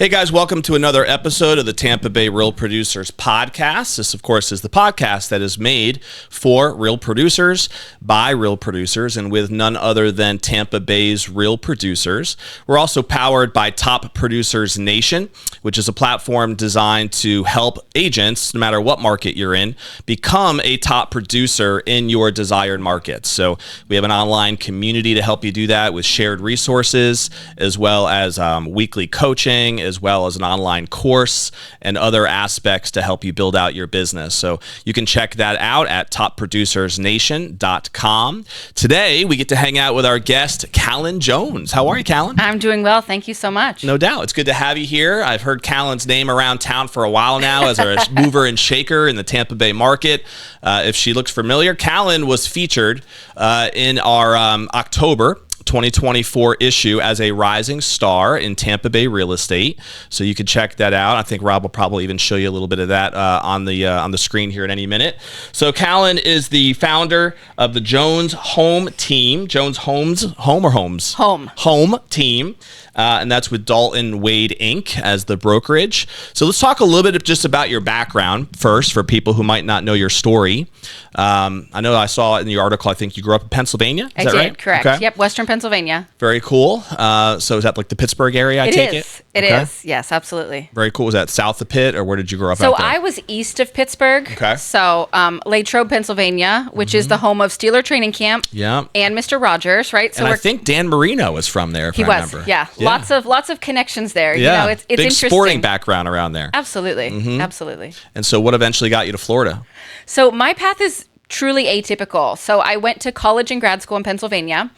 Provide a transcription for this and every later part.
Hey guys, welcome to another episode of the Tampa Bay Real Producers Podcast. This, of course, is the podcast that is made for real producers, by real producers, and with none other than Tampa Bay's real producers. We're also powered by Top Producers Nation, which is a platform designed to help agents, no matter what market you're in, become a top producer in your desired market. So we have an online community to help you do that with shared resources, as well as weekly coaching, as well as an online course and other aspects to help you build out your business. So you can check that out at topproducersnation.com. Today, we get to hang out with our guest, Callen Jones. How are you, Callen? I'm doing well. Thank you so much. No doubt. It's good to have you here. I've heard Callen's name around town for a while now as a mover and shaker in the Tampa Bay market. If she looks familiar, Callen was featured in our October 2024 issue as a rising star in Tampa Bay real estate. So you can check that out. I think Rob will probably even show you a little bit of that on the screen here in any minute. So Callen is the founder of the Jones Home Team. Jones Homes, home or homes? Home Team. And that's with Dalton Wade Inc. as the brokerage. So let's talk a little bit just about your background first for people who might not know your story. I know I saw in the article, I think you grew up in Pennsylvania. Is that right? Correct. Okay. Yep, Western Pennsylvania. Very cool. So is that like the Pittsburgh area, I take it? It is. Yes, absolutely. Very cool. Was that south of Pitt, or where did you grow up So out there? I was east of Pittsburgh. Okay. So Latrobe, Pennsylvania, which is the home of Steeler Training Camp. Yeah. And Mr. Rogers, right? So and I think Dan Marino was from there, if I remember. Yeah. Lots of connections there. Yeah. You know, it's big interesting. sporting background around there. Absolutely. Absolutely. And so what eventually got you to Florida? So my path is truly atypical. So I went to college and grad school in Pennsylvania,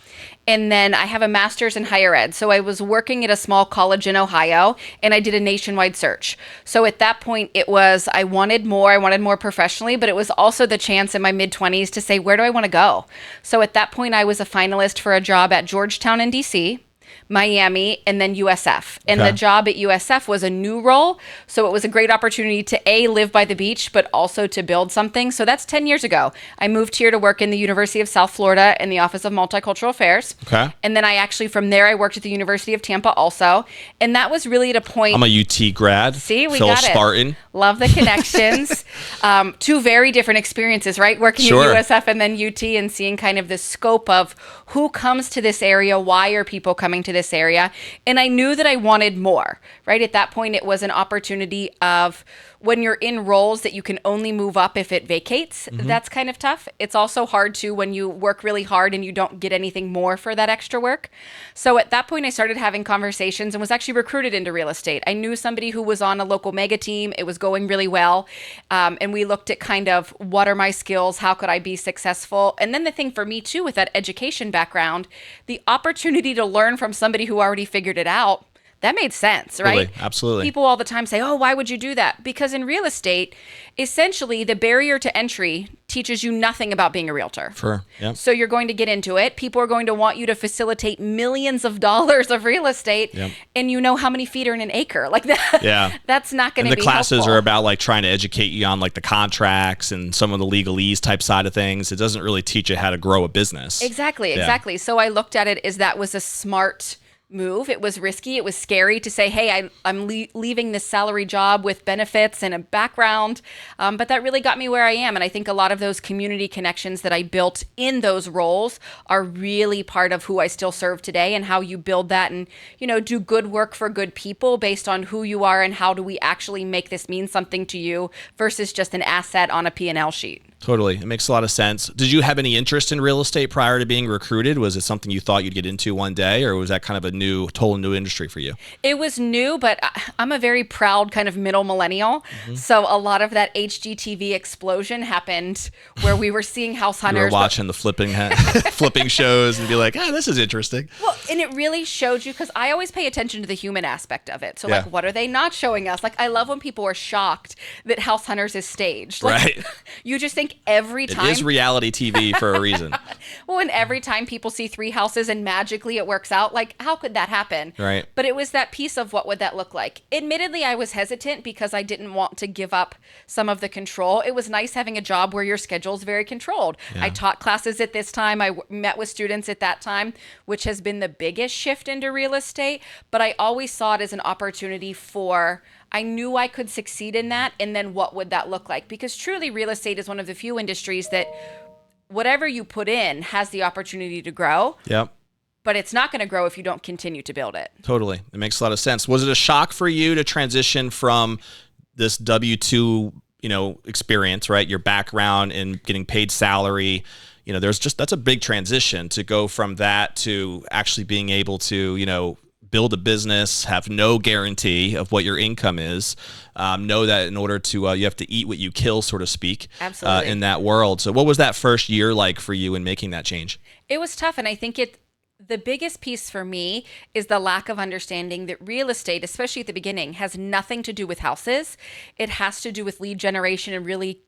and then I have a master's in higher ed. So I was working at a small college in Ohio, and I did a nationwide search. So at that point, it was, I wanted more professionally, but it was also the chance in my mid-20s to say, where do I want to go? So at that point, I was a finalist for a job at Georgetown in DC, Miami, and then USF. And the job at USF was a new role. So it was a great opportunity to live by the beach, but also to build something. So that's 10 years ago. I moved here to work in the University of South Florida in the Office of Multicultural Affairs. Okay. And then from there, I worked at the University of Tampa also. And that was really at a point. I'm a UT grad. See, we Phil got it. Spartan. Love the connections. Two very different experiences, right? Working at USF and then UT, and seeing kind of the scope of who comes to this area, why are people coming to this area. And I knew that I wanted more, right? At that point, it was an opportunity of when you're in roles that you can only move up if it vacates. That's kind of tough. It's also hard too when you work really hard and you don't get anything more for that extra work. So at that point, I started having conversations and was actually recruited into real estate. I knew somebody who was on a local mega team. It was going really well. And we looked at kind of what are my skills? How could I be successful? And then the thing for me too, with that education background, the opportunity to learn from somebody who already figured it out, that made sense, right? Absolutely. People all the time say, oh, why would you do that? Because in real estate, essentially the barrier to entry teaches you nothing about being a realtor. Sure. Yep. So you're going to get into it. People are going to want you to facilitate millions of dollars of real estate. Yep. And you know how many feet are in an acre. Like that. Yeah. That's not going to be And the classes helpful. are about like trying to educate you on like the contracts and some of the legalese type side of things. It doesn't really teach you how to grow a business. Exactly. So I looked at it as that was a smart move. It was risky. It was scary to say, hey, I'm leaving this salary job with benefits and a background. But that really got me where I am. And I think a lot of those community connections that I built in those roles are really part of who I still serve today, and how you build that and, do good work for good people based on who you are and how do we actually make this mean something to you versus just an asset on a P&L sheet. Totally. It makes a lot of sense. Did you have any interest in real estate prior to being recruited? Was it something you thought you'd get into one day, or was that kind of a total new industry for you? It was new, but I'm a very proud kind of middle millennial. So a lot of that HGTV explosion happened where we were seeing house hunters. You were watching the flipping shows and be like, this is interesting. Well, and it really showed you, because I always pay attention to the human aspect of it. So like, what are they not showing us? Like, I love when people are shocked that house hunters is staged. Like, right. You just think think every time it is reality TV for a reason. Well, and every time people see 3 houses and magically it works out, like, how could that happen? Right. But it was that piece of what would that look like? Admittedly, I was hesitant because I didn't want to give up some of the control. It was nice having a job where your schedule is very controlled. Yeah. I taught classes at this time. I met with students at that time, which has been the biggest shift into real estate. But I always saw it as an opportunity for, I knew I could succeed in that. And then what would that look like? Because truly, real estate is one of the few industries that whatever you put in has the opportunity to grow. Yep. But it's not going to grow if you don't continue to build it. Totally. It makes a lot of sense. Was it a shock for you to transition from this W-2, experience, right? Your background in getting paid salary, that's a big transition to go from that to actually being able to, build a business, have no guarantee of what your income is, know that in order to, you have to eat what you kill, so to speak. Absolutely. In that world. So what was that first year like for you in making that change? It was tough. And I think the biggest piece for me is the lack of understanding that real estate, especially at the beginning, has nothing to do with houses. It has to do with lead generation and really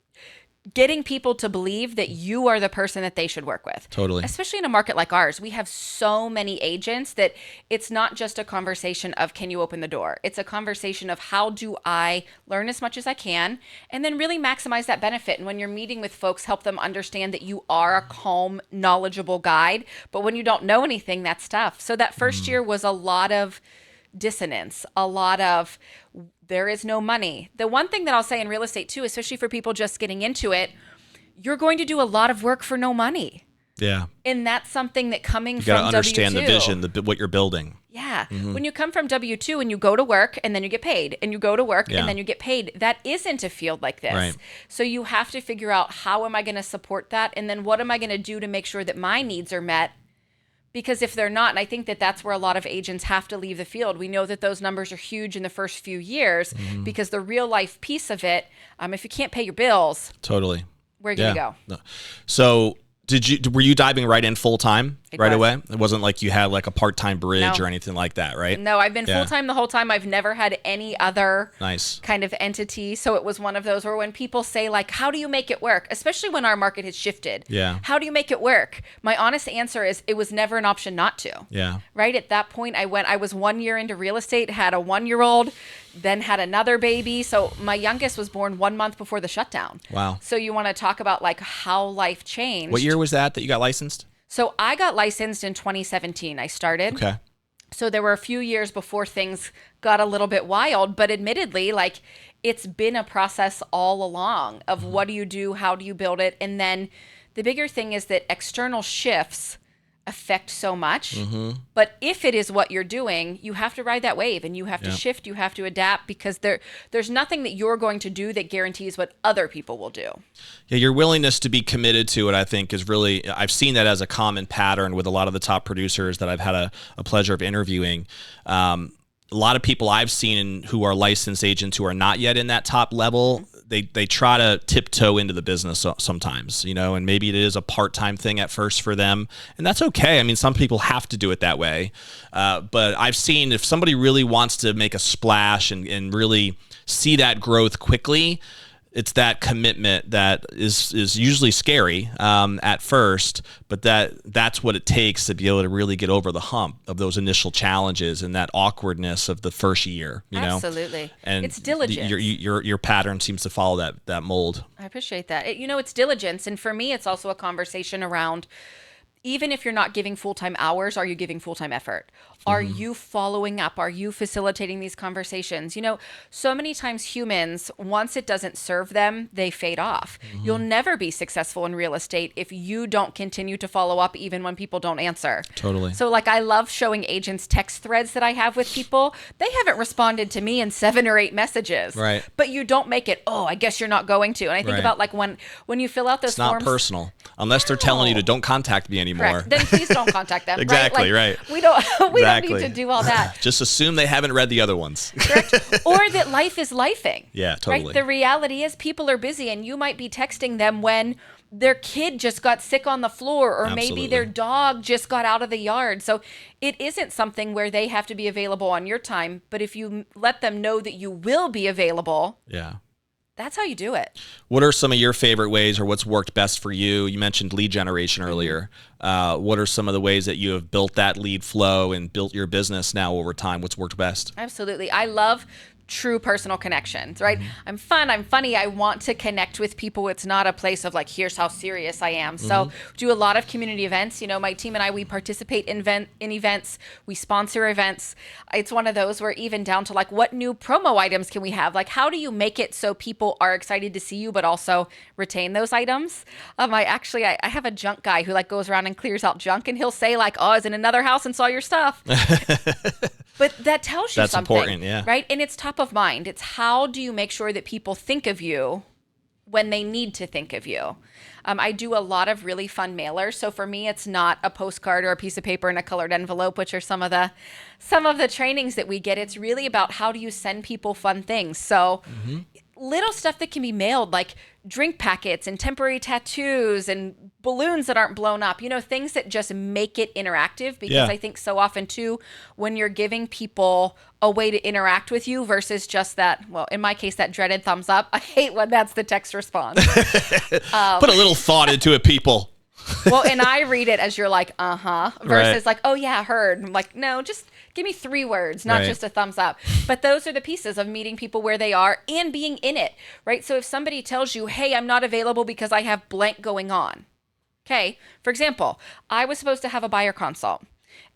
getting people to believe that you are the person that they should work with. Totally. Especially in a market like ours. We have so many agents that it's not just a conversation of, can you open the door? It's a conversation of, how do I learn as much as I can and then really maximize that benefit? And when you're meeting with folks, help them understand that you are a calm, knowledgeable guide. But when you don't know anything, that's tough. So that first year was a lot of dissonance, a lot of, there is no money. The one thing that I'll say in real estate too, especially for people just getting into it, you're going to do a lot of work for no money. Yeah. And that's something that coming you from W2. You got to understand the vision, what you're building. Yeah. Mm-hmm. When you come from W2 and you go to work and then you get paid, and you go to work and then you get paid, that isn't a field like this. Right. So you have to figure out, how am I going to support that? And then what am I going to do to make sure that my needs are met? Because if they're not, and I think that that's where a lot of agents have to leave the field. We know that those numbers are huge in the first few years because the real life piece of it, if you can't pay your bills, totally, where are you going to go? No. So were you diving right in full time right away? It wasn't like you had like a part-time bridge or anything like that, right? No, I've been full-time the whole time. I've never had any other kind of entity. So it was one of those where when people say like, how do you make it work? Especially when our market has shifted. Yeah. How do you make it work? My honest answer is, it was never an option not to. Yeah. Right? At that point, I was 1 year into real estate, had a 1-year-old, then had another baby. So my youngest was born 1 month before the shutdown. Wow. So you want to talk about like how life changed. What year was that you got licensed? So I got licensed in 2017. I started. Okay. So there were a few years before things got a little bit wild, but admittedly, like, it's been a process all along of what do you do, how do you build it? And then the bigger thing is that external shifts affect so much. But if it is what you're doing, you have to ride that wave and you have to shift, you have to adapt, because there's nothing that you're going to do that guarantees what other people will do. Yeah, your willingness to be committed to it, I think, is really, I've seen that as a common pattern with a lot of the top producers that I've had a pleasure of interviewing. A lot of people I've seen who are licensed agents who are not yet in that top level, they try to tiptoe into the business sometimes, and maybe it is a part-time thing at first for them, and that's okay. I mean, some people have to do it that way, but I've seen if somebody really wants to make a splash and really see that growth quickly, it's that commitment that is usually scary at first, but that's what it takes to be able to really get over the hump of those initial challenges and that awkwardness of the first year. Absolutely, and it's diligence. Your pattern seems to follow that mold. I appreciate that. It's diligence, and for me, it's also a conversation around, even if you're not giving full-time hours, are you giving full-time effort? Are you following up? Are you facilitating these conversations? So many times humans, once it doesn't serve them, they fade off. You'll never be successful in real estate if you don't continue to follow up even when people don't answer. Totally. So like, I love showing agents text threads that I have with people. They haven't responded to me in 7 or 8 messages. Right. But you don't make it, I guess you're not going to. And I think about like when you fill out those forms. It's not personal. Unless they're telling you to don't contact me anymore. Correct. Then please don't contact them. Exactly, right. We don't need to do all that. Just assume they haven't read the other ones. Correct. Or that life is lifing. Yeah, totally. Right? The reality is people are busy, and you might be texting them when their kid just got sick on the floor, or maybe their dog just got out of the yard. So it isn't something where they have to be available on your time, but if you let them know that you will be available, that's how you do it. What are some of your favorite ways, or what's worked best for you? You mentioned lead generation earlier. What are some of the ways that you have built that lead flow and built your business now over time? What's worked best? Absolutely. I love true personal connections, right? I'm fun, I'm funny, I want to connect with people. It's not a place of like, here's how serious I am. So do a lot of community events. You know, my team and I, we participate in events, we sponsor events. It's one of those where even down to like, what new promo items can we have? Like, how do you make it so people are excited to see you, but also retain those items? I have a junk guy who like goes around and clears out junk, and he'll say like, oh, I was in another house and saw your stuff. But that tells you That's something, important, yeah. right? And it's top of mind. It's how do you make sure that people think of you when they need to think of you? I do a lot of really fun mailers. So for me, it's not a postcard or a piece of paper in a colored envelope, which are some of the trainings that we get. It's really about how do you send people fun things. So little stuff that can be mailed, like drink packets and temporary tattoos and balloons that aren't blown up, you know, things that just make it interactive. Because I think so often too, when you're giving people a way to interact with you versus just that, well, in my case, that dreaded thumbs up. I hate when that's the text response. Put a little thought into it, people. Well, and I read it as you're like, versus like, oh yeah, heard. I'm like, no, just give me 3 words, not just a thumbs up. But those are the pieces of meeting people where they are and being in it, right? So if somebody tells you, hey, I'm not available because I have blank going on. Okay. For example, I was supposed to have a buyer consult.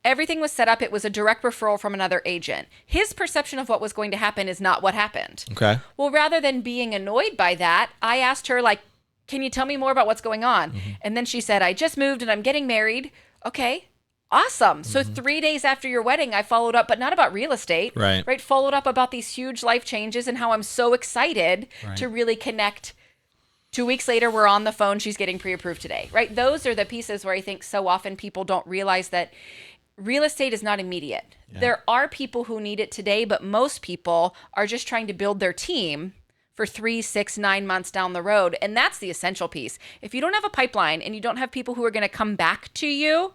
Everything was set up. It was a direct referral from another agent. His perception of what was going to happen is not what happened. Okay. Well, rather than being annoyed by that, I asked her, like, can you tell me more about what's going on? And then she said, I just moved and I'm getting married. Okay, awesome. So 3 days after your wedding, I followed up, but not about real estate, right? Followed up about these huge life changes and how I'm so excited to really connect. 2 weeks later, we're on the phone. She's getting pre-approved today, right? Those are the pieces where I think so often people don't realize that real estate is not immediate. There are people who need it today, but most people are just trying to build their team for 3, 6, 9 months down the road. And that's the essential piece. If you don't have a pipeline and you don't have people who are going to come back to you,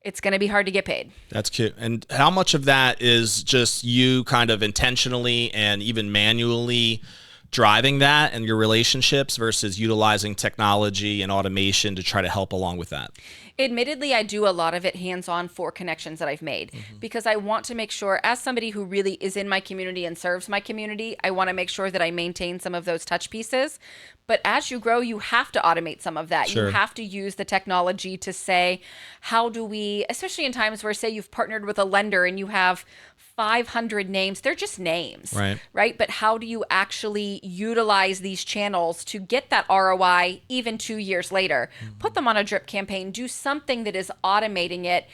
it's going to be hard to get paid. That's cute. And how much of that is just you kind of intentionally and even manually driving that and your relationships versus utilizing technology and automation to try to help along with that? Admittedly, I do a lot of it hands-on for connections that I've made because I want to make sure, as somebody who really is in my community and serves my community, I want to make sure that I maintain some of those touch pieces. But as you grow, you have to automate some of that. Sure. You have to use the technology to say, how do we, especially in times where, say, you've partnered with a lender and you have 500 names, they're just names, right? But how do you actually utilize these channels to get that ROI even 2 years later? Put them on a drip campaign, do something that is automating it.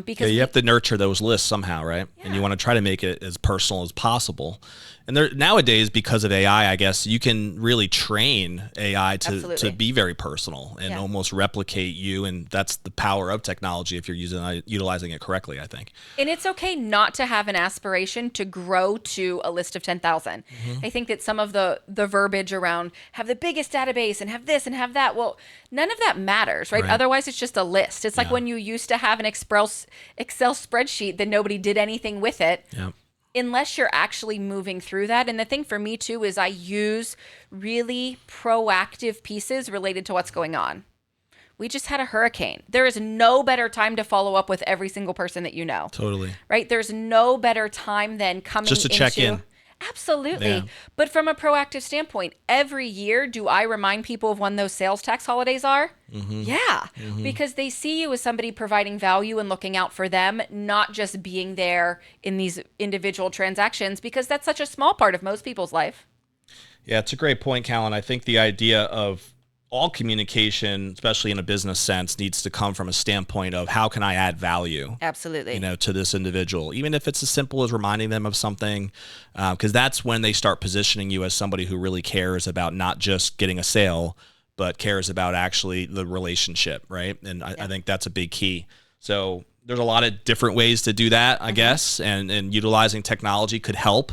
Because you have to nurture those lists somehow, right? And you want to try to make it as personal as possible. And there, nowadays, because of AI, I guess, you can really train AI to be very personal and almost replicate you. And that's the power of technology if you're utilizing it correctly, I think. And it's okay not to have an aspiration to grow to a list of 10,000. I think that some of the verbiage around have the biggest database and have this and have that, well, none of that matters, right? Otherwise, it's just a list. It's like when you used to have an Excel spreadsheet, then nobody did anything with it. Unless you're actually moving through that. And the thing for me too is I use really proactive pieces related to what's going on. We just had a hurricane. There is no better time to follow up with every single person that you know. Totally. Right? There's no better time than coming just to check in. Absolutely. Yeah. But from a proactive standpoint, every year, do I remind people of when those sales tax holidays are? Yeah. Because they see you as somebody providing value and looking out for them, not just being there in these individual transactions, because that's such a small part of most people's life. Yeah, it's a great point, Callen. I think the idea of all communication, especially in a business sense, needs to come from a standpoint of how can I add value? Absolutely. To this individual, even if it's as simple as reminding them of something, because that's when they start positioning you as somebody who really cares about not just getting a sale, but cares about actually the relationship, right? And I think that's a big key. So there's a lot of different ways to do that, I guess, and utilizing technology could help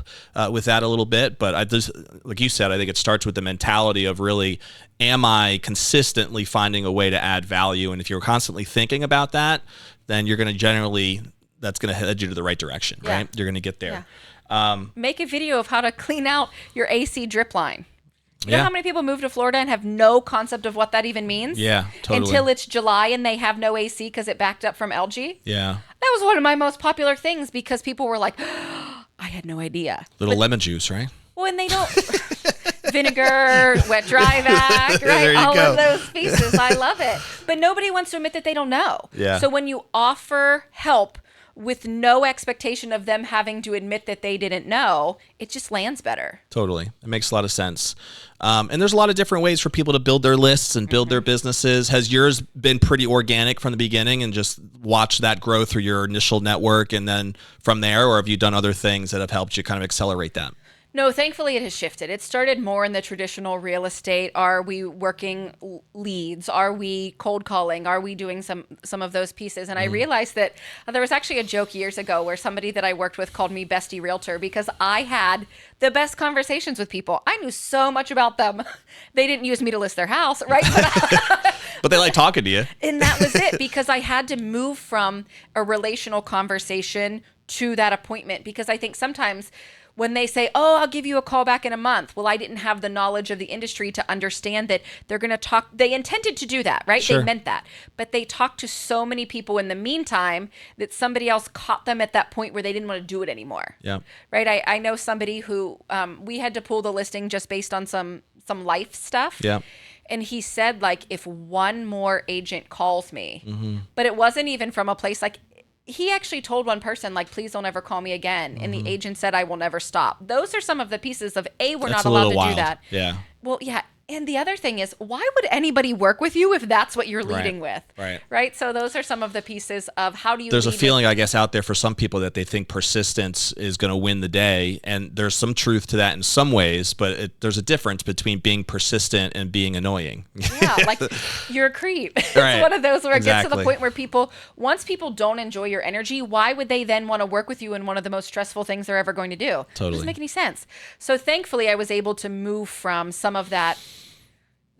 with that a little bit. But I just, like you said, I think it starts with the mentality of really, am I consistently finding a way to add value? And if you're constantly thinking about that, then you're going to that's going to head you to the right direction, right? You're going to get there. Make a video of how to clean out your AC drip line. You know how many people move to Florida and have no concept of what that even means? Yeah, totally. Until it's July and they have no AC because it backed up from LG. Yeah. That was one of my most popular things because people were like, oh, I had no idea. Lemon juice, right? Well, and they don't... Vinegar, wet dry vac, right? All of those pieces. I love it. But nobody wants to admit that they don't know. Yeah. So when you offer help with no expectation of them having to admit that they didn't know, it just lands better. Totally. It makes a lot of sense. And there's a lot of different ways for people to build their lists and build their businesses. Has yours been pretty organic from the beginning and just watch that grow through your initial network and then from there, or have you done other things that have helped you kind of accelerate that? No, thankfully it has shifted. It started more in the traditional real estate. Are we working leads? Are we cold calling? Are we doing some of those pieces? And I realized that there was actually a joke years ago where somebody that I worked with called me Bestie Realtor because I had the best conversations with people. I knew so much about them. They didn't use me to list their house, right? But they like talking to you. And that was it because I had to move from a relational conversation to that appointment because I think sometimes when they say, oh, I'll give you a call back in a month. Well, I didn't have the knowledge of the industry to understand that they're going to talk. They intended to do that, right? Sure. They meant that. But they talked to so many people in the meantime that somebody else caught them at that point where they didn't want to do it anymore. Yeah. Right? I know somebody who we had to pull the listing just based on some life stuff. Yeah. And he said, like, if one more agent calls me, but it wasn't even from a place like, he actually told one person, like, please don't ever call me again. And the agent said, I will never stop. Those are some of the pieces of, we're not allowed to do that. Yeah. Well, yeah. And the other thing is, why would anybody work with you if that's what you're leading with? Right. So those are some of the pieces of how do you There's a feeling, I guess, out there for some people that they think persistence is going to win the day. And there's some truth to that in some ways, but there's a difference between being persistent and being annoying. Yeah, like you're a creep. It's Right. one of those where it gets to Exactly. the point where once people don't enjoy your energy, why would they then want to work with you in one of the most stressful things they're ever going to do? Totally. It doesn't make any sense. So thankfully, I was able to move from some of that.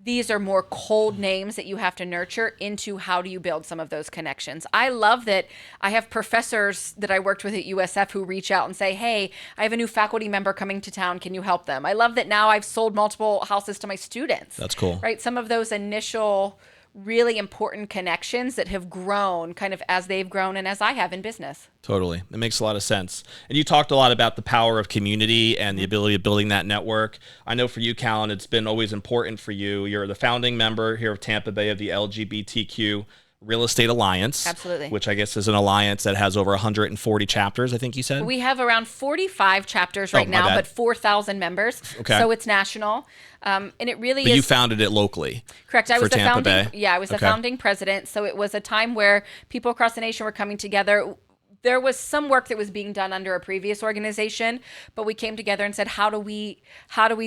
These are more cold names that you have to nurture into how do you build some of those connections. I love that I have professors that I worked with at USF who reach out and say, hey, I have a new faculty member coming to town. Can you help them? I love that now I've sold multiple houses to my students. That's cool. Right? Some of those initial really important connections that have grown kind of as they've grown and as I have in business. Totally. It makes a lot of sense. And you talked a lot about the power of community and the ability of building that network. I know for you, Callen, it's been always important for you. You're the founding member here of Tampa Bay of the LGBTQ Real Estate Alliance. Absolutely. Which I guess is an alliance that has over 140 chapters, I think you said? We have around 45 chapters right now, but 4,000 members. Okay. So it's national. And it really But is. you founded it locally. Correct. I was for the Tampa founding. Bay? Yeah, I was the founding president. So it was a time where people across the nation were coming together. There was some work that was being done under a previous organization, but we came together and said, how do we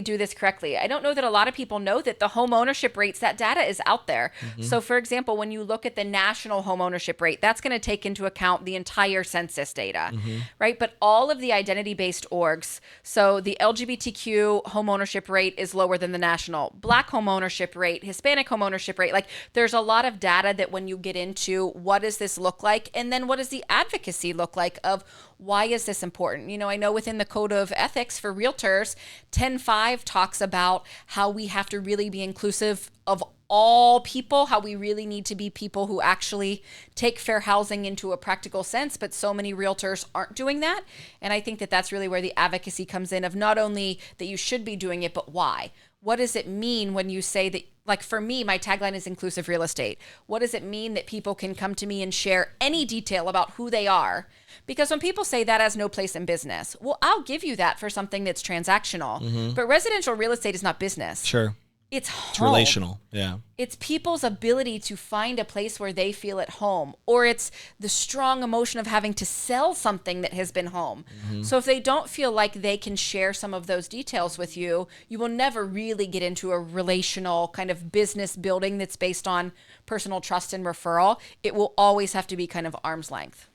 do this correctly? I don't know that a lot of people know that the home ownership rates, that data is out there. So for example, when you look at the national home ownership rate, that's going to take into account the entire census data, right? But all of the identity-based orgs, so the LGBTQ home ownership rate is lower than the national, Black home ownership rate, Hispanic home ownership rate. Like there's a lot of data that when you get into what does this look like, and then what does the advocacy look like of why is this important? You know, I know within the code of ethics for realtors, 10.5 talks about how we have to really be inclusive of all people, how we really need to be people who actually take fair housing into a practical sense, but so many realtors aren't doing that. And I think that that's really where the advocacy comes in of not only that you should be doing it, but why? What does it mean when you say that, like for me, my tagline is inclusive real estate. What does it mean that people can come to me and share any detail about who they are? Because when people say that has no place in business, well, I'll give you that for something that's transactional. But residential real estate is not business. Sure. It's home. It's relational. Yeah. It's people's ability to find a place where they feel at home, or it's the strong emotion of having to sell something that has been home. So if they don't feel like they can share some of those details with you, you will never really get into a relational kind of business building that's based on personal trust and referral. It will always have to be kind of arm's length.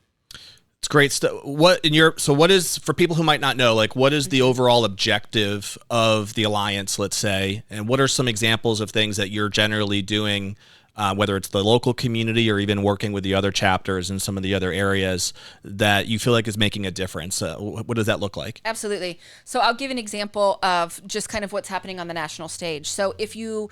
It's great stuff. What is, for people who might not know, like what is the overall objective of the alliance, let's say, and what are some examples of things that you're generally doing whether it's the local community or even working with the other chapters in some of the other areas that you feel like is making a difference? What does that look like? Absolutely. So I'll give an example of just kind of what's happening on the national stage. So if you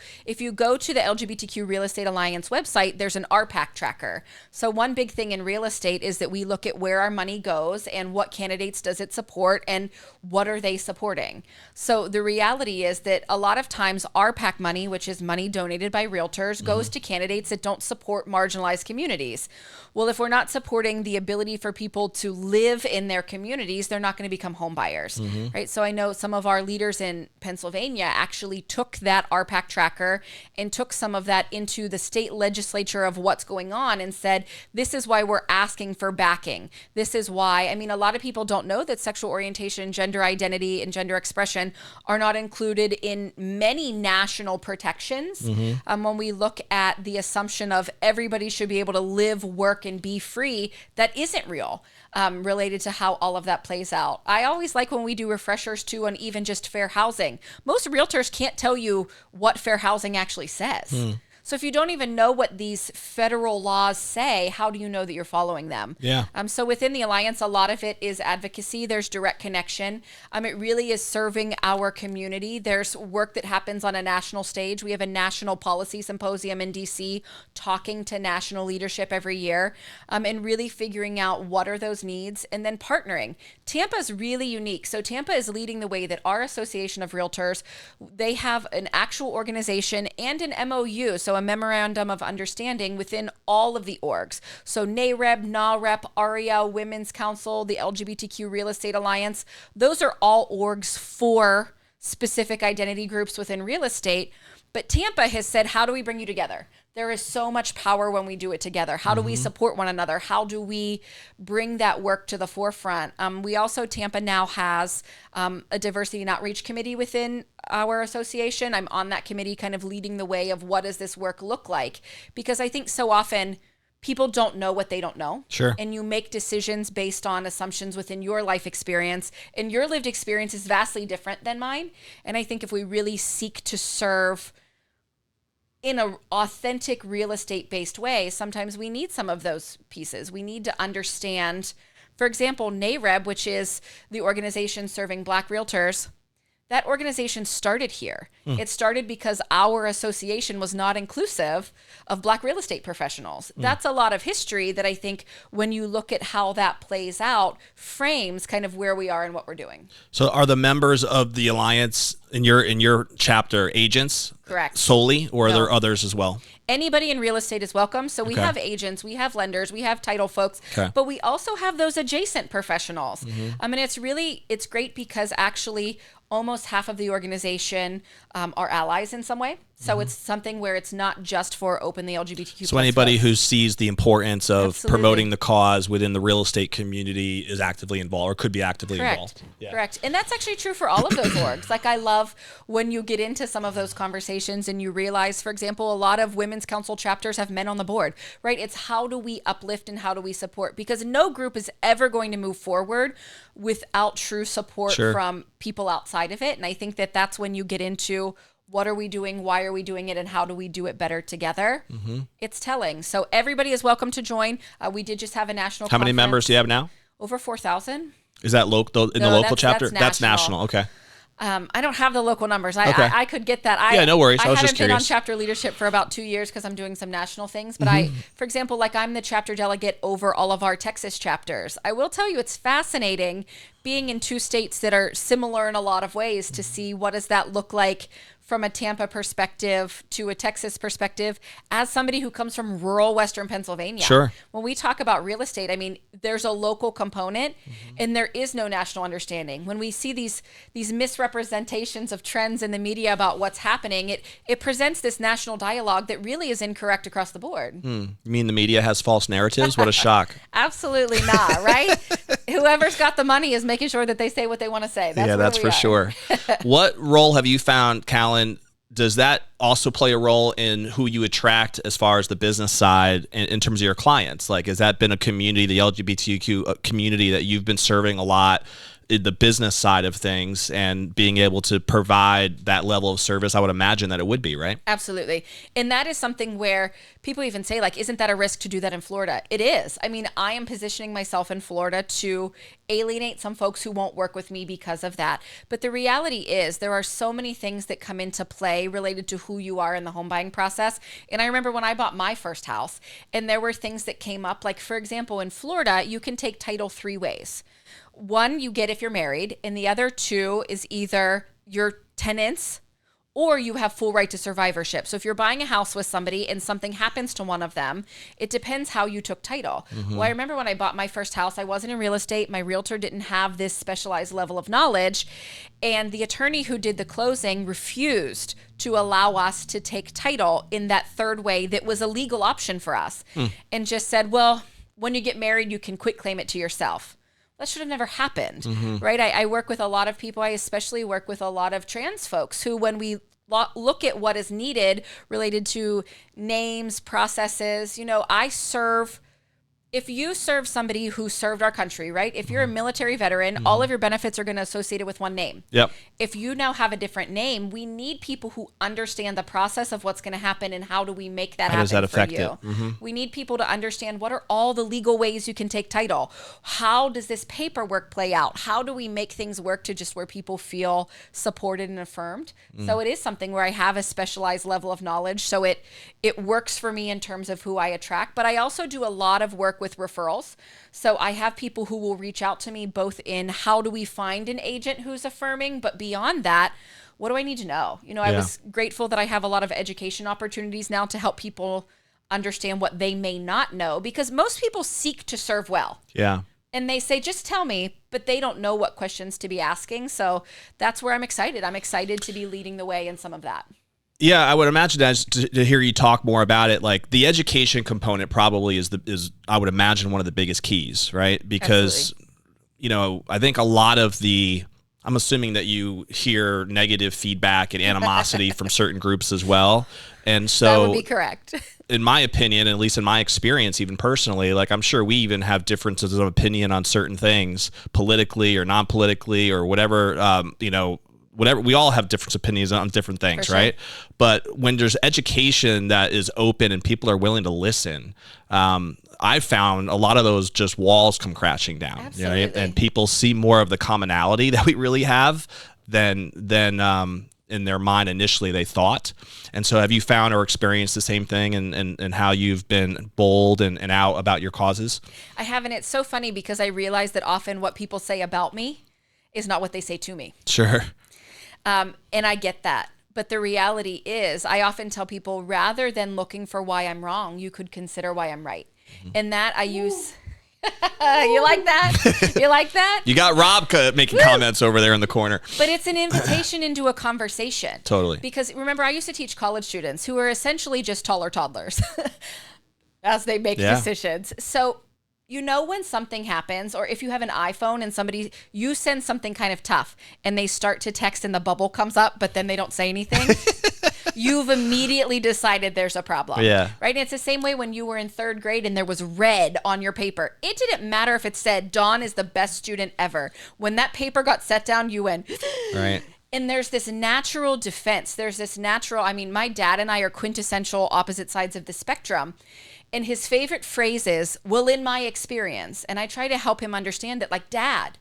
go to the LGBTQ Real Estate Alliance website, there's an RPAC tracker. So one big thing in real estate is that we look at where our money goes and what candidates does it support and what are they supporting. So the reality is that a lot of times RPAC money, which is money donated by realtors, goes to candidates that don't support marginalized communities. Well, if we're not supporting the ability for people to live in their communities, they're not going to become home buyers, right? So I know some of our leaders in Pennsylvania actually took that RPAC tracker and took some of that into the state legislature of what's going on and said, this is why we're asking for backing. This is why, I mean, a lot of people don't know that sexual orientation, gender identity, and gender expression are not included in many national protections. When we look at the assumption of everybody should be able to live, work, and be free, that isn't real, related to how all of that plays out. I always like when we do refreshers too on even just fair housing. Most realtors can't tell you what fair housing actually says. So if you don't even know what these federal laws say, how do you know that you're following them? Yeah. So within the Alliance, a lot of it is advocacy. There's direct connection. It really is serving our community. There's work that happens on a national stage. We have a national policy symposium in DC talking to national leadership every year, and really figuring out what are those needs and then partnering. Tampa is really unique. So Tampa is leading the way that our Association of Realtors, they have an actual organization and an MOU. So a memorandum of understanding within all of the orgs. So NAREB, NAREP, ARIA, Women's Council, the LGBTQ Real Estate Alliance, those are all orgs for specific identity groups within real estate. But Tampa has said, how do we bring you together? There is so much power when we do it together. How do we support one another? How do we bring that work to the forefront? We also, Tampa now has a diversity and outreach committee within our association. I'm on that committee kind of leading the way of what does this work look like? Because I think so often people don't know what they don't know. Sure. And you make decisions based on assumptions within your life experience. And your lived experience is vastly different than mine. And I think if we really seek to serve in an authentic real estate based way, sometimes we need some of those pieces. We need to understand, for example, NAREB, which is the organization serving Black realtors, that organization started here. It started because our association was not inclusive of Black real estate professionals. That's a lot of history that I think when you look at how that plays out, frames kind of where we are and what we're doing. So are the members of the Alliance in your chapter agents? Correct. Solely, or are No. there others as well? Anybody in real estate is welcome. So we have agents, we have lenders, we have title folks, but we also have those adjacent professionals. I mean, it's great because actually almost half of the organization are allies in some way. So it's something where it's not just for open the LGBTQ+. So anybody folks. who sees the importance of Absolutely. promoting the cause within the real estate community is actively involved or could be actively involved. Yeah. Correct. And that's actually true for all of those orgs. Like I love when you get into some of those conversations and you realize, for example, a lot of women's council chapters have men on the board, right? It's how do we uplift and how do we support? Because no group is ever going to move forward without true support from people outside of it. And I think that that's when you get into what are we doing, why are we doing it, and how do we do it better together? It's telling. So everybody is welcome to join. We did just have a national How many conference. members do you have now? Over 4,000. Is that local in the local chapter? That's national. Okay. I don't have the local numbers. I could get that. Yeah, no worries. I was haven't just been on curious. chapter leadership for about 2 years because I'm doing some national things. But for example, like I'm the chapter delegate over all of our Texas chapters. I will tell you, it's fascinating being in two states that are similar in a lot of ways to see what does that look like from a Tampa perspective to a Texas perspective as somebody who comes from rural Western Pennsylvania. Sure. When we talk about real estate, I mean, there's a local component and there is no national understanding. When we see these misrepresentations of trends in the media about what's happening, it presents this national dialogue that really is incorrect across the board. You mean the media has false narratives? What a shock. Absolutely not, right? Whoever's got the money is making sure that they say what they want to say. That's for sure. What role have you found, Callen? Does that also play a role in who you attract as far as the business side in terms of your clients? Like, has that been a community, the LGBTQ community that you've been serving a lot the business side of things and being able to provide that level of service, I would imagine that it would be, right? Absolutely. And that is something where people even say, like, isn't that a risk to do that in Florida? It is. I mean, I am positioning myself in Florida to alienate some folks who won't work with me because of that. But the reality is there are so many things that come into play related to who you are in the home buying process. And I remember when I bought my first house and there were things that came up, like, for example, in Florida, you can take title 3 ways. One you get if you're married, and the other 2 is either your tenants or you have full right to survivorship. So if you're buying a house with somebody and something happens to one of them, it depends how you took title. Well, I remember when I bought my first house, I wasn't in real estate. My realtor didn't have this specialized level of knowledge. And the attorney who did the closing refused to allow us to take title in that third way that was a legal option for us. And just said, well, when you get married, you can quit claim it to yourself. That should have never happened, right? I work with a lot of people. I especially work with a lot of trans folks who, when we look at what is needed related to names, processes, if you serve somebody who served our country, right? If you're a military veteran, all of your benefits are going to associate it with one name. Yep. If you now have a different name, we need people who understand the process of what's going to happen and how do we make that happen for you. We need people to understand what are all the legal ways you can take title. How does this paperwork play out? How do we make things work to just where people feel supported and affirmed? So it is something where I have a specialized level of knowledge. So it works for me in terms of who I attract, but I also do a lot of work with referrals. So I have people who will reach out to me both in how do we find an agent who's affirming, but beyond that, what do I need to know? I was grateful that I have a lot of education opportunities now to help people understand what they may not know, because most people seek to serve well. Yeah. And they say, just tell me, but they don't know what questions to be asking. So that's where I'm excited. I'm excited to be leading the way in some of that. Yeah, I would imagine as to hear you talk more about it, like the education component probably is I would imagine one of the biggest keys, right? Because, I think a lot of I'm assuming that you hear negative feedback and animosity from certain groups as well. And so that would be correct. In my opinion, at least in my experience, even personally, like I'm sure we even have differences of opinion on certain things politically or non-politically or whatever, whatever, we all have different opinions on different things, sure. right? But when there's education that is open and people are willing to listen, I've found a lot of those just walls come crashing down. Absolutely. And people see more of the commonality that we really have than in their mind initially they thought. And so have you found or experienced the same thing and how you've been bold and out about your causes? I have, and it's so funny because I realize that often what people say about me is not what they say to me. Sure. And I get that. But the reality is, I often tell people, rather than looking for why I'm wrong, you could consider why I'm right. And that I use... You like that? You like that? You got Rob making comments over there in the corner. But it's an invitation into a conversation. Totally. Because remember, I used to teach college students who are essentially just taller toddlers as they make decisions. So when something happens, or if you have an iPhone and you send something kind of tough and they start to text and the bubble comes up, but then they don't say anything, you've immediately decided there's a problem. Yeah. Right? And it's the same way when you were in 3rd grade and there was red on your paper. It didn't matter if it said, Dawn is the best student ever. When that paper got set down, you went, right. And there's this natural defense. There's this my dad and I are quintessential opposite sides of the spectrum. And his favorite phrase is, well, in my experience. And I try to help him understand that, like, Dad,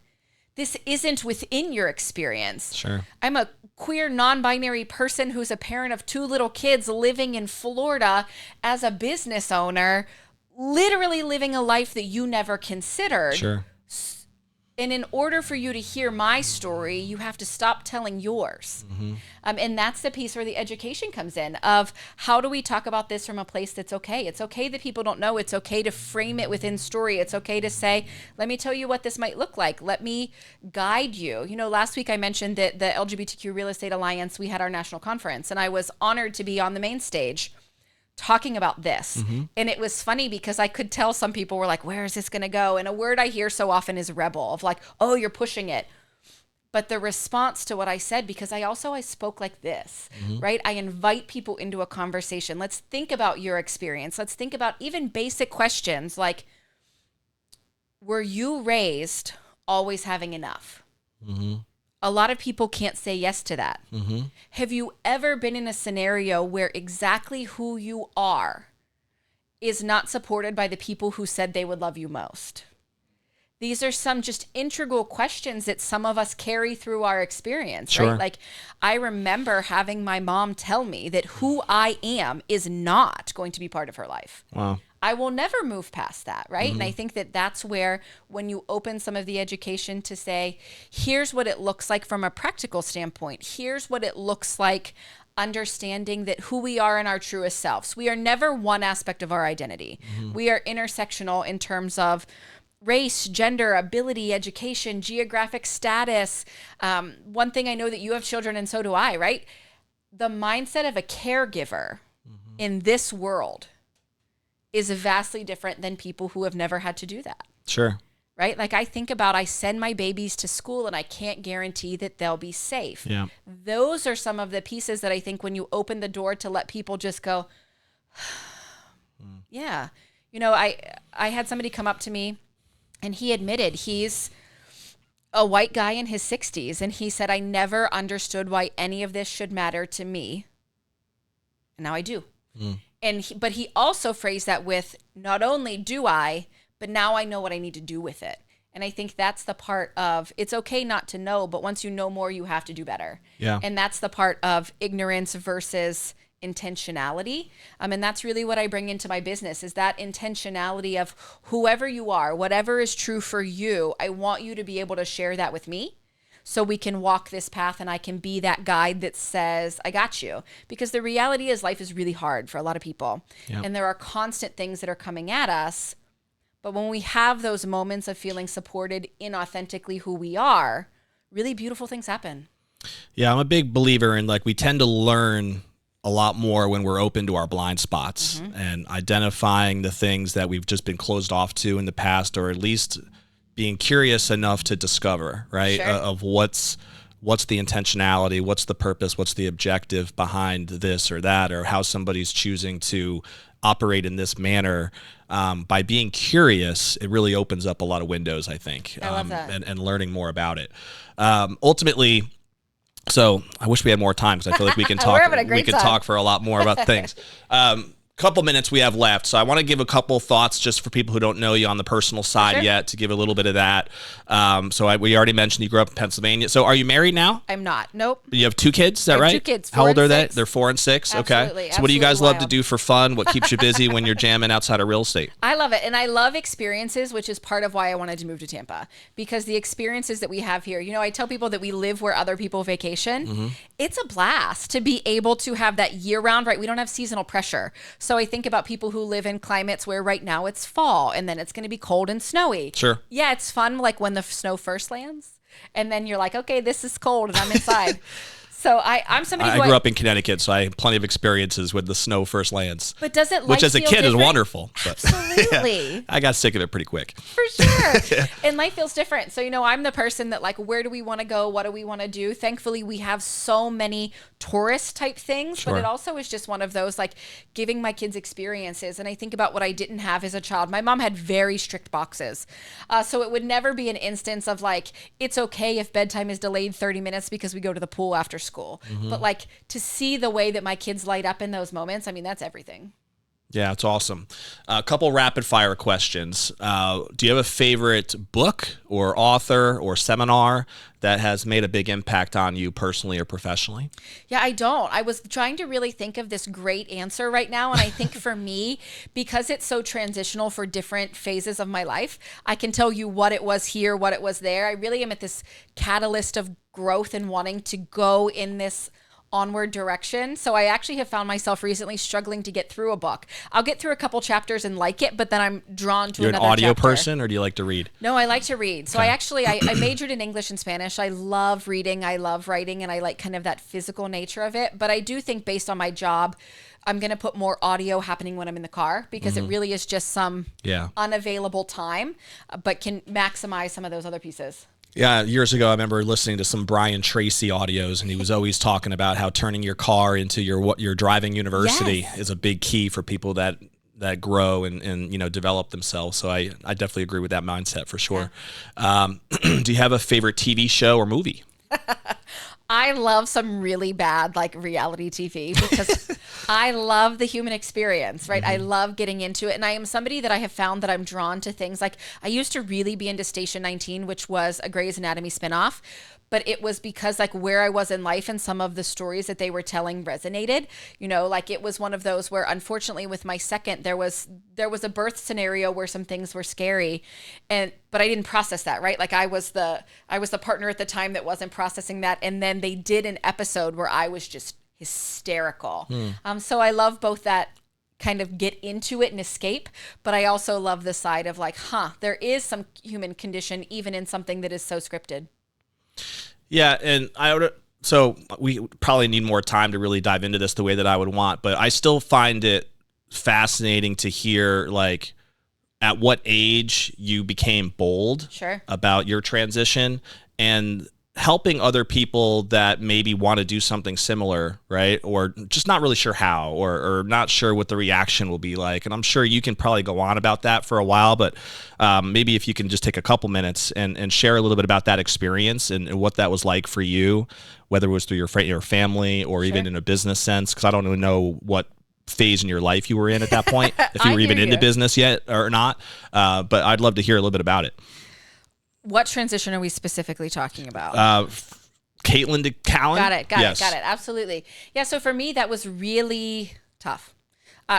this isn't within your experience. Sure. I'm a queer, non-binary person who's a parent of 2 little kids living in Florida as a business owner, literally living a life that you never considered. Sure. And in order for you to hear my story, you have to stop telling yours. Mm-hmm. And that's the piece where the education comes in of how do we talk about this from a place that's okay? It's okay that people don't know. It's okay to frame it within story. It's okay to say, let me tell you what this might look like. Let me guide you. Last week I mentioned that the LGBTQ Real Estate Alliance, we had our national conference, and I was honored to be on the main stage talking about this. Mm-hmm. And it was funny because I could tell some people were like, where is this going to go? And a word I hear so often is rebel, of like, oh, you're pushing it. But the response to what I said, because I spoke like this, mm-hmm. right? I invite people into a conversation. Let's think about your experience. Let's think about even basic questions like, were you raised always having enough? A lot of people can't say yes to that. Have you ever been in a scenario where exactly who you are is not supported by the people who said they would love you most? These are some just integral questions that some of us carry through our experience, right? Like, I remember having my mom tell me that who I am is not going to be part of her life. Wow. I will never move past that, right? And I think that that's where, when you open some of the education to say, here's what it looks like from a practical standpoint. Here's what it looks like understanding that who we are in our truest selves. We are never one aspect of our identity. We are intersectional in terms of race, gender, ability, education, geographic status. One thing I know that you have children and so do I, right? The mindset of a caregiver in this world is vastly different than people who have never had to do that. Sure. Right? Like, I think about, I send my babies to school and I can't guarantee that they'll be safe. Yeah. Those are some of the pieces that I think when you open the door to let people just go, yeah. You know, I had somebody come up to me and he admitted he's a white guy in his 60s. And he said, I never understood why any of this should matter to me. And now I do. But he also phrased that with, not only do I, but now I know what I need to do with it. And I think that's the part of, it's okay not to know, but once you know more, you have to do better. Yeah. And that's the part of ignorance versus intentionality. And that's really what I bring into my business, is that intentionality of whoever you are, whatever is true for you, I want you to be able to share that with me, so we can walk this path and I can be that guide that says, I got you. Because the reality is, life is really hard for a lot of people. Yep. And there are constant things that are coming at us. But when we have those moments of feeling supported in authentically who we are, really beautiful things happen. Yeah, I'm a big believer in, like, we tend to learn a lot more when we're open to our blind spots and identifying the things that we've just been closed off to in the past, or at least being curious enough to discover, right? Sure. Of what's the intentionality, what's the purpose, what's the objective behind this or that, or how somebody's choosing to operate in this manner. By being curious, it really opens up a lot of windows, I think. I love that. And learning more about it. Ultimately, so I wish we had more time, because I feel like we can talk. We could talk for a lot more about things. Couple minutes we have left, so I want to give a couple thoughts just for people who don't know you on the personal side yet, to give a little bit of that. We already mentioned you grew up in Pennsylvania. So are you married now? I'm not. Nope. You have 2 kids, is that right? 2 kids. How old are they? 6. They're 4 and 6. Absolutely, okay. So what do you guys love to wild. do for fun? What keeps you busy when you're jamming outside of real estate? I love it. And I love experiences, which is part of why I wanted to move to Tampa, because the experiences that we have here, you know, I tell people that we live where other people vacation. It's a blast to be able to have that year round, right? We don't have seasonal pressure. So I think about people who live in climates where right now it's fall and then it's going to be cold and snowy. Sure. Yeah, it's fun, like when the snow first lands and then you're like, okay, this is cold and I'm inside. So I'm somebody who I grew up in Connecticut, so I have plenty of experiences when the snow first lands. But does it, which as a kid different? is wonderful. But Absolutely. yeah, I got sick of it pretty quick. For sure. And life feels different. So, you know, I'm the person that, like, where do we want to go? What do we want to do? Thankfully, we have so many tourist type things, but it also is just one of those, like, giving my kids experiences. And I think about what I didn't have as a child. My mom had very strict boxes. So it would never be an instance of, like, it's okay if bedtime is delayed 30 minutes because we go to the pool after school. But, like, to see the way that my kids light up in those moments, I mean, that's everything. Yeah, it's awesome. A couple rapid fire questions. Do you have a favorite book or author or seminar that has made a big impact on you personally or professionally? Yeah, I don't. I was trying to really think of this great answer right now. And I think for me, because it's so transitional for different phases of my life, I can tell you what it was here, what it was there. I really am at this catalyst of growth and wanting to go in this onward direction. So I actually have found myself recently struggling to get through a book. I'll get through a couple chapters and like it, but then I'm drawn to another chapter. You're an audio person, or do you like to read? No, I like to read. So I majored in English and Spanish. I love reading, I love writing, and I like kind of that physical nature of it. But I do think based on my job, I'm going to put more audio happening when I'm in the car, because it really is just some unavailable time, but can maximize some of those other pieces. Yeah, years ago, I remember listening to some Brian Tracy audios, and he was always talking about how turning your car into your driving university is a big key for people that grow and develop themselves. So I definitely agree with that mindset for sure. Do you have a favorite TV show or movie? I love some really bad like reality TV because I love the human experience, right? I love getting into it. And I am somebody that I have found that I'm drawn to things like I used to really be into Station 19, which was a Grey's Anatomy spinoff. But it was because like where I was in life and some of the stories that they were telling resonated, like it was one of those where unfortunately with my second, there was a birth scenario where some things were scary but I didn't process that, right? Like I was the partner at the time that wasn't processing that. And then they did an episode where I was just hysterical. So I love both that kind of get into it and escape, but I also love the side of like, there is some human condition even in something that is so scripted. Yeah, and so we probably need more time to really dive into this the way that I would want, but I still find it fascinating to hear like at what age you became bold about your transition and helping other people that maybe want to do something similar, right? Or just not really sure how, or not sure what the reaction will be like. And I'm sure you can probably go on about that for a while, but maybe if you can just take a couple minutes and share a little bit about that experience and what that was like for you, whether it was through your family or even in a business sense, because I don't even know what phase in your life you were in at that point, if you were even into business yet or not. But I'd love to hear a little bit about it. What transition are we specifically talking about? Caitlin to Callen. Got it. Absolutely. Yeah. So for me, that was really tough.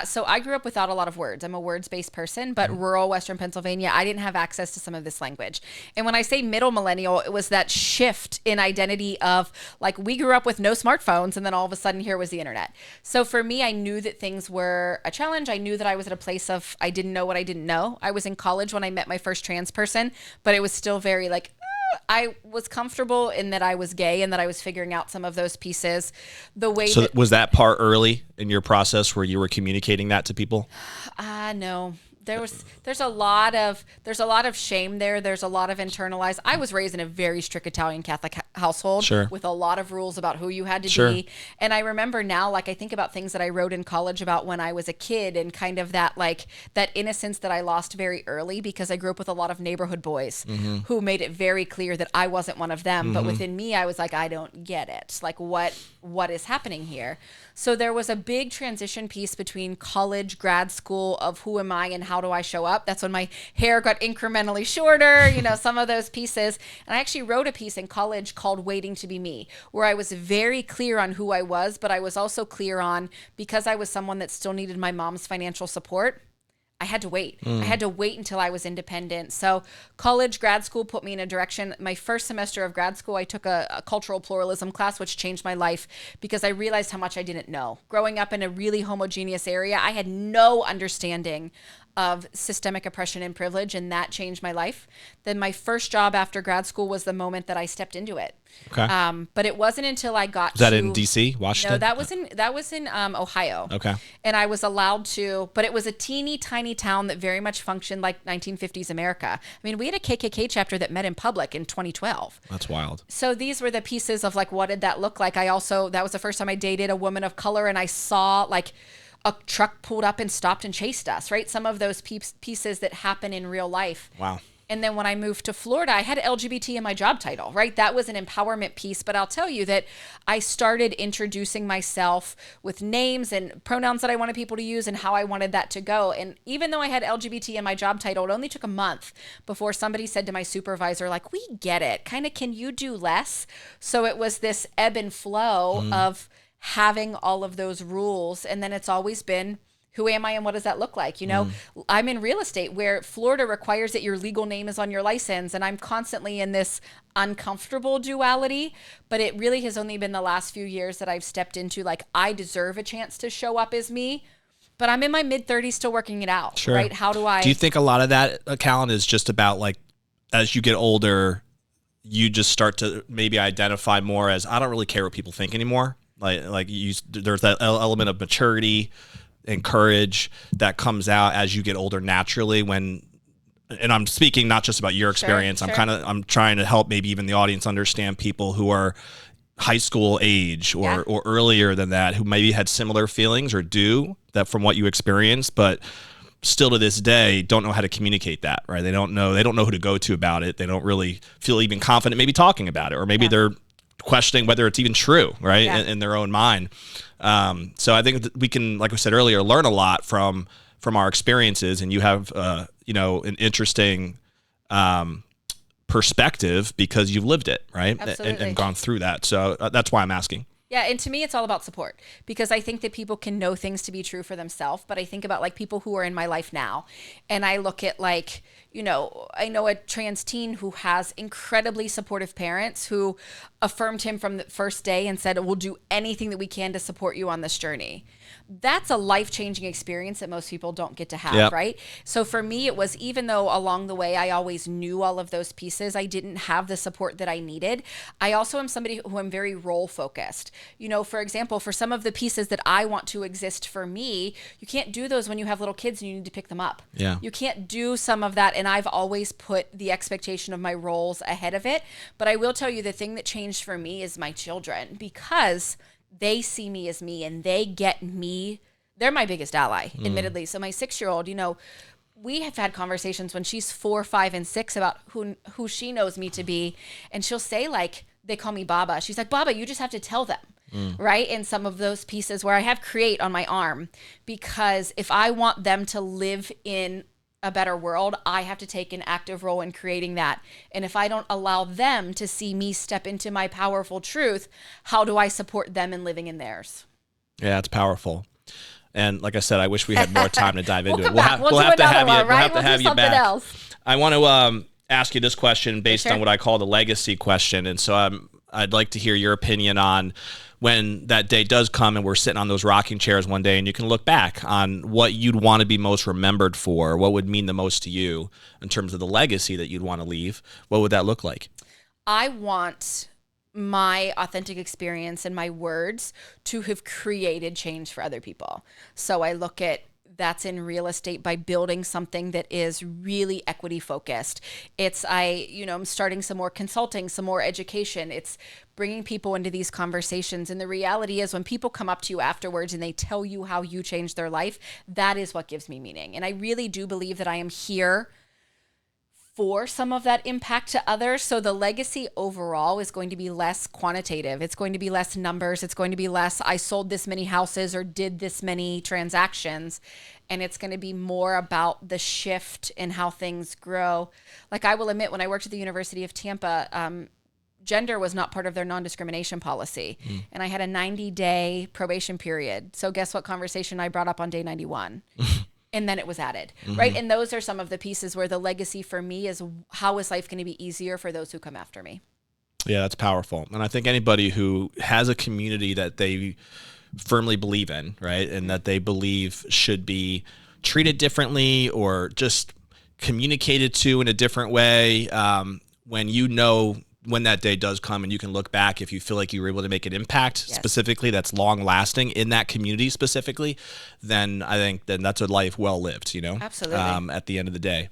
So I grew up without a lot of words. I'm a words-based person, but rural Western Pennsylvania, I didn't have access to some of this language. And when I say middle millennial, it was that shift in identity of like, we grew up with no smartphones and then all of a sudden here was the internet. So for me, I knew that things were a challenge. I knew that I was at a place of, I didn't know what I didn't know. I was in college when I met my first trans person, but it was still very like, I was comfortable in that I was gay and that I was figuring out some of those pieces. So was that part early in your process where you were communicating that to people? No. There's a lot of shame there. There's a lot of internalized. I was raised in a very strict Italian Catholic household with a lot of rules about who you had to be. And I remember now, like I think about things that I wrote in college about when I was a kid and kind of that like that innocence that I lost very early because I grew up with a lot of neighborhood boys who made it very clear that I wasn't one of them. But within me, I was like, I don't get it. Like what is happening here? So there was a big transition piece between college, grad school of who am I and how do I show up? That's when my hair got incrementally shorter, some of those pieces. And I actually wrote a piece in college called Waiting to Be Me, where I was very clear on who I was, but I was also clear on, because I was someone that still needed my mom's financial support, I had to wait. I had to wait until I was independent. So college, grad school put me in a direction. My first semester of grad school, I took a cultural pluralism class, which changed my life because I realized how much I didn't know. Growing up in a really homogeneous area, I had no understanding of systemic oppression and privilege, and that changed my life. Then my first job after grad school was the moment that I stepped into it. Okay. But it wasn't until I got Was that in DC, Washington? No, that was in Ohio. Okay. And I was allowed to, but it was a teeny tiny town that very much functioned like 1950s America. I mean, we had a KKK chapter that met in public in 2012. That's wild. So these were the pieces of like, what did that look like? That was the first time I dated a woman of color, and I saw like a truck pulled up and stopped and chased us, right? Some of those pieces that happen in real life. Wow. And then when I moved to Florida, I had LGBT in my job title, right? That was an empowerment piece. But I'll tell you that I started introducing myself with names and pronouns that I wanted people to use and how I wanted that to go. And even though I had LGBT in my job title, it only took a month before somebody said to my supervisor, like, we get it. Kind of, can you do less? So it was this ebb and flow of having all of those rules. And then it's always been, who am I and what does that look like? I'm in real estate where Florida requires that your legal name is on your license. And I'm constantly in this uncomfortable duality, but it really has only been the last few years that I've stepped into like, I deserve a chance to show up as me, but I'm in my mid 30s still working it out, right? How do I? Do you think a lot of that, Callen, is just about like, as you get older, you just start to maybe identify more as, I don't really care what people think anymore. There's that element of maturity and courage that comes out as you get older naturally and I'm speaking not just about your experience. I'm trying to help maybe even the audience understand people who are high school age or earlier than that, who maybe had similar feelings or do that from what you experienced, but still to this day don't know how to communicate that, right? They don't know who to go to about it. They don't really feel even confident maybe talking about it, or maybe they're questioning whether it's even true, right? In their own mind. So I think that we can, like I said earlier, learn a lot from our experiences, and you have an interesting perspective because you've lived it, right? And gone through that. So that's why I'm asking. Yeah, and to me, it's all about support, because I think that people can know things to be true for themselves, but I think about like people who are in my life now, and I look at like, I know a trans teen who has incredibly supportive parents who affirmed him from the first day and said, we'll do anything that we can to support you on this journey. That's a life-changing experience that most people don't get to have, right? So for me, it was, even though along the way I always knew all of those pieces, I didn't have the support that I needed. I also am somebody who am very role-focused. For example, for some of the pieces that I want to exist for me, you can't do those when you have little kids and you need to pick them up. Yeah. You can't do some of that, and I've always put the expectation of my roles ahead of it. But I will tell you, the thing that changed for me is my children, because they see me as me and they get me. They're my biggest ally, admittedly. So my 6-year-old, we have had conversations when she's 4, 5, and 6 about who she knows me to be. And she'll say, like, they call me Baba. She's like, Baba, you just have to tell them, right? And some of those pieces where I have create on my arm, because if I want them to live in a better world, I have to take an active role in creating that. And if I don't allow them to see me step into my powerful truth, how do I support them in living in theirs? Yeah, it's powerful. And like I said, I wish we had more time to dive into it. We'll have to have you back. Else. I want to ask you this question based on what I call the legacy question. And so I'd like to hear your opinion on when that day does come and we're sitting on those rocking chairs one day and you can look back on what you'd want to be most remembered for, what would mean the most to you in terms of the legacy that you'd want to leave. What would that look like? I want my authentic experience and my words to have created change for other people. So I look at that's in real estate by building something that is really equity focused. I'm starting some more consulting, some more education. It's bringing people into these conversations. And the reality is, when people come up to you afterwards and they tell you how you changed their life, that is what gives me meaning. And I really do believe that I am here for some of that impact to others. So the legacy overall is going to be less quantitative. It's going to be less numbers. It's going to be less, I sold this many houses or did this many transactions. And it's going to be more about the shift in how things grow. Like, I will admit, when I worked at the University of Tampa, gender was not part of their non-discrimination policy. And I had a 90-day probation period. So guess what conversation I brought up on day 91? And then it was added, right? And those are some of the pieces where the legacy for me is, how is life going to be easier for those who come after me? Yeah, that's powerful. And I think anybody who has a community that they firmly believe in, right, and that they believe should be treated differently or just communicated to in a different way, when that day does come and you can look back, if you feel like you were able to make an impact specifically that's long lasting in that community specifically, then I think that's a life well lived, Absolutely. At the end of the day.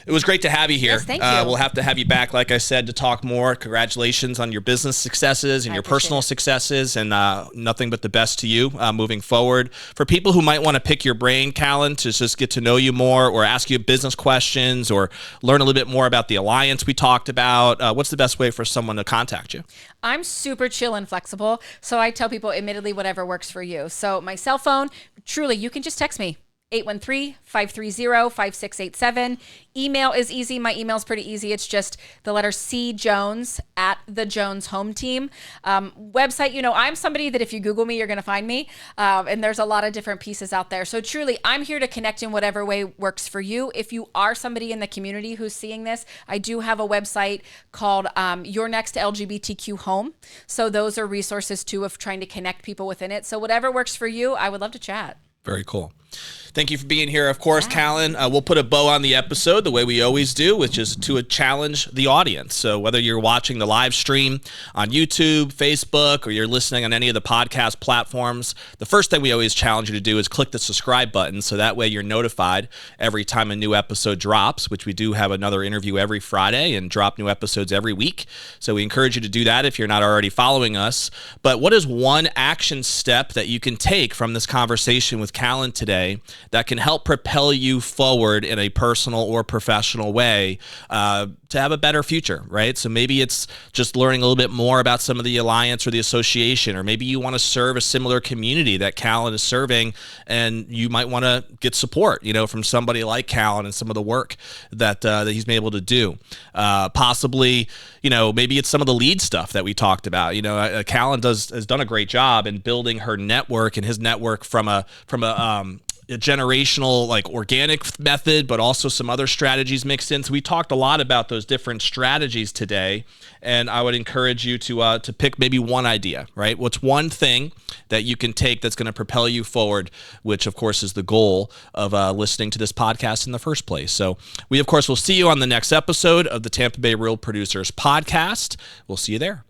It was great to have you here. Yes, thank you. We'll have to have you back, like I said, to talk more. Congratulations on your business successes and your personal successes, and nothing but the best to you moving forward. For people who might want to pick your brain, Callen, to just get to know you more or ask you business questions or learn a little bit more about the alliance we talked about, what's the best way for someone to contact you? I'm super chill and flexible, so I tell people, admittedly, whatever works for you. So my cell phone, truly, you can just text me. 813-530-5687. Email is easy. My email's pretty easy. It's just the letter C Jones at the Jones Home Team. Website, I'm somebody that if you Google me, you're going to find me. And there's a lot of different pieces out there. So truly, I'm here to connect in whatever way works for you. If you are somebody in the community who's seeing this, I do have a website called Your Next LGBTQ Home. So those are resources too of trying to connect people within it. So whatever works for you, I would love to chat. Very cool. Thank you for being here. Of course, Callen, we'll put a bow on the episode the way we always do, which is to challenge the audience. So whether you're watching the live stream on YouTube, Facebook, or you're listening on any of the podcast platforms, the first thing we always challenge you to do is click the subscribe button, so that way you're notified every time a new episode drops, which we do have another interview every Friday and drop new episodes every week. So we encourage you to do that if you're not already following us. But what is one action step that you can take from this conversation with Callen today that can help propel you forward in a personal or professional way to have a better future, right? So maybe it's just learning a little bit more about some of the alliance or the association, or maybe you want to serve a similar community that Callen is serving, and you might want to get support, from somebody like Callen and some of the work that he's been able to do. Possibly, maybe it's some of the lead stuff that we talked about. Callen has done a great job in building her network and his network from a generational, like, organic method, but also some other strategies mixed in. So we talked a lot about those different strategies today, and I would encourage you to pick maybe one idea, right? What's one thing that you can take that's going to propel you forward, which of course is the goal of listening to this podcast in the first place. So we, of course, will see you on the next episode of the Tampa Bay Real Producers Podcast. We'll see you there.